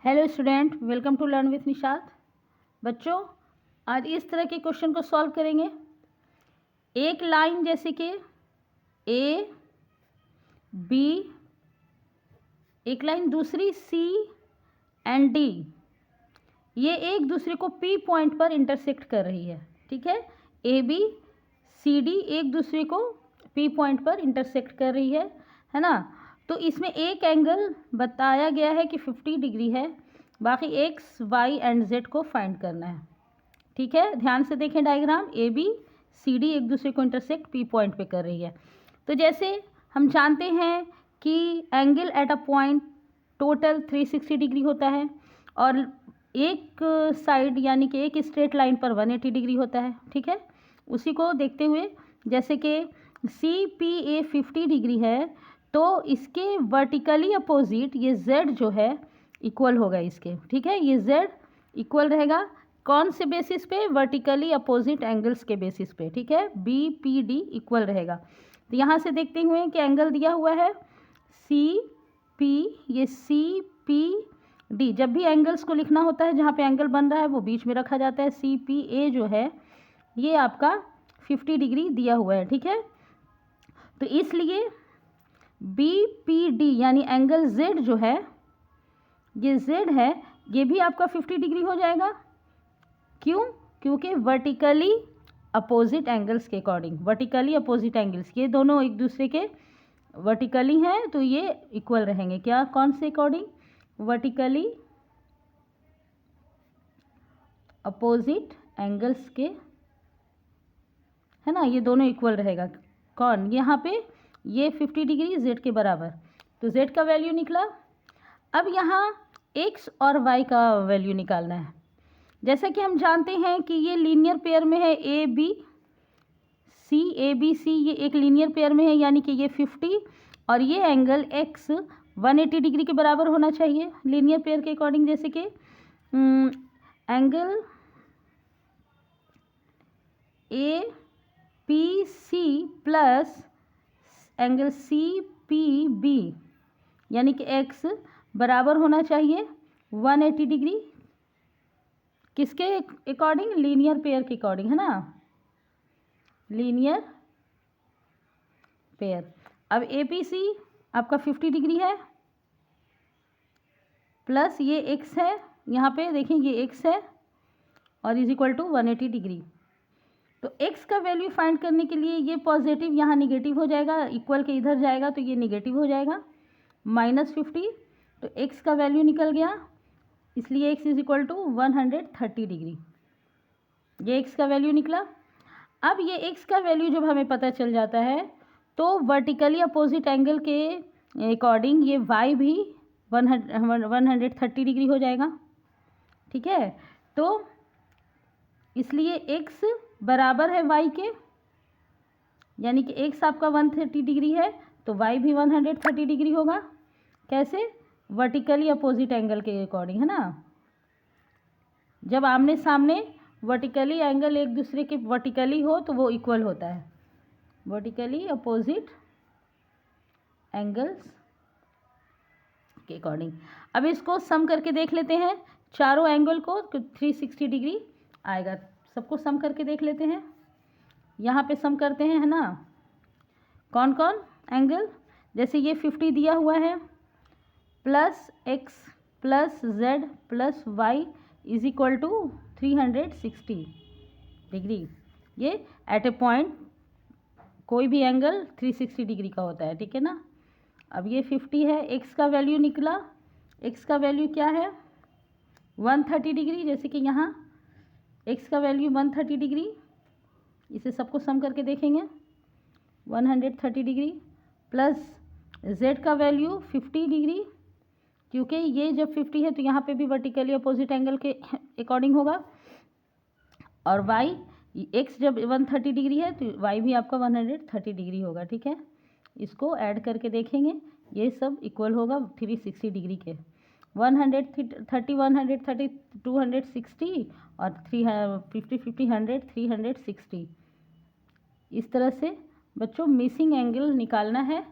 Hello student, welcome to learn with Nishat. बच्चों, आज इस तरह के क्वेश्चन को सॉल्व करेंगे। एक लाइन जैसे कि ए बी, एक लाइन दूसरी सी एंड डी, ये एक दूसरे को पी पॉइंट पर इंटरसेक्ट कर रही है। ठीक है, ए बी सी डी एक दूसरे को पी पॉइंट पर इंटरसेक्ट कर रही है ना। तो इसमें एक एंगल बताया गया है कि 50 डिग्री है, बाकी एक्स वाई एंड जेड को फाइंड करना है। ठीक है, ध्यान से देखें diagram. A B C D एक दूसरे को इंटरसेक्ट पी पॉइंट पे कर रही है। तो जैसे हम जानते हैं कि angle at a point total 360 degree होता है और एक साइड यानी कि एक स्ट्रेट लाइन पर 180 डिग्री होता है। ठीक है, उसी को देखते हुए जैसे कि सी पी ए 50 डिग्री है, तो इसके वर्टिकली अपोजिट ये z जो है इक्वल होगा इसके। ठीक है, ये z इक्वल रहेगा कौन से बेसिस पे? वर्टिकली अपोजिट एंगल्स के बेसिस पे। ठीक है, बी पी डी इक्वल रहेगा। तो यहाँ से देखते हुए कि एंगल दिया हुआ है सी पी, ये सी पी डी। जब भी एंगल्स को लिखना होता है जहाँ पे एंगल बन रहा है वो बीच में रखा जाता है। सी पी ए जो है ये आपका 50 डिग्री दिया हुआ है। ठीक है, तो इसलिए बी पी डी यानी एंगल जेड जो है, ये जेड है, ये भी आपका 50 डिग्री हो जाएगा। क्यों? क्योंकि वर्टिकली अपोजिट एंगल्स के अकॉर्डिंग, वर्टिकली अपोजिट एंगल्स ये दोनों एक दूसरे के वर्टिकली हैं, तो ये इक्वल रहेंगे। क्या? कौन से अकॉर्डिंग? वर्टिकली अपोजिट एंगल्स के, है ना, ये दोनों इक्वल रहेगा। कौन? यहाँ पे ये 50 डिग्री जेड के बराबर, तो जेड का वैल्यू निकला। अब यहाँ एक्स और वाई का वैल्यू निकालना है। जैसा कि हम जानते हैं कि ये लीनियर पेयर में है, ए बी सी, ये एक लीनियर पेयर में है, यानी कि ये 50 और ये एंगल एक्स 180 डिग्री के बराबर होना चाहिए लीनियर पेयर के अकॉर्डिंग। जैसे कि angle A P C plus angle C P B, यानी कि एक्स बराबर होना चाहिए 180 डिग्री। किसके अकॉर्डिंग? लीनियर पेयर के अकॉर्डिंग, है ना, लीनियर पेयर। अब ए पी सी आपका 50 डिग्री है प्लस ये एक्स है, यहाँ पे देखें ये एक्स है और इज इक्वल टू 180 डिग्री। तो x का वैल्यू फाइंड करने के लिए ये पॉजिटिव यहाँ निगेटिव हो जाएगा, इक्वल के इधर जाएगा तो ये निगेटिव हो जाएगा, -50। तो x का वैल्यू निकल गया, इसलिए x is equal to 130 degree. ये x का वैल्यू निकला। अब ये x का वैल्यू जब हमें पता चल जाता है तो वर्टिकली अपोजिट एंगल के अकॉर्डिंग ये y भी 130 डिग्री हो जाएगा। ठीक है, तो इसलिए x बराबर है y के, यानी कि x आपका 130 डिग्री है तो y भी 130 डिग्री होगा। कैसे? वर्टिकली अपोजिट एंगल के अकॉर्डिंग, है ना। जब आमने सामने वर्टिकली एंगल एक दूसरे के वर्टिकली हो तो वो इक्वल होता है, वर्टिकली अपोजिट एंगल्स के अकॉर्डिंग। अब इसको सम करके देख लेते हैं, चारों एंगल को 360 डिग्री आएगा। सबको सम करके देख लेते हैं, यहाँ पे सम करते हैं, है ना। कौन कौन एंगल? जैसे ये 50 दिया हुआ है, plus X plus Z plus Y is equal to 360 degree. ये एट ए पॉइंट कोई भी एंगल 360 डिग्री का होता है। ठीक है ना। अब ये 50 है, एक्स का वैल्यू निकला। एक्स का वैल्यू क्या है? 130 डिग्री। जैसे कि यहाँ एक्स का वैल्यू 130 डिग्री, इसे सबको सम करके देखेंगे, 130 डिग्री प्लस जेड का वैल्यू 50 डिग्री, क्योंकि ये जब 50 है तो यहाँ पे भी वर्टिकली अपोजिट एंगल के अकॉर्डिंग होगा। और वाई, एक्स जब 130 डिग्री है तो वाई भी आपका 130 डिग्री होगा। ठीक है, इसको ऐड करके देखेंगे, ये सब इक्वल होगा 360 डिग्री के। 130 130 260 और 350 50 100 360। इस तरह से बच्चों मिसिंग एंगल निकालना है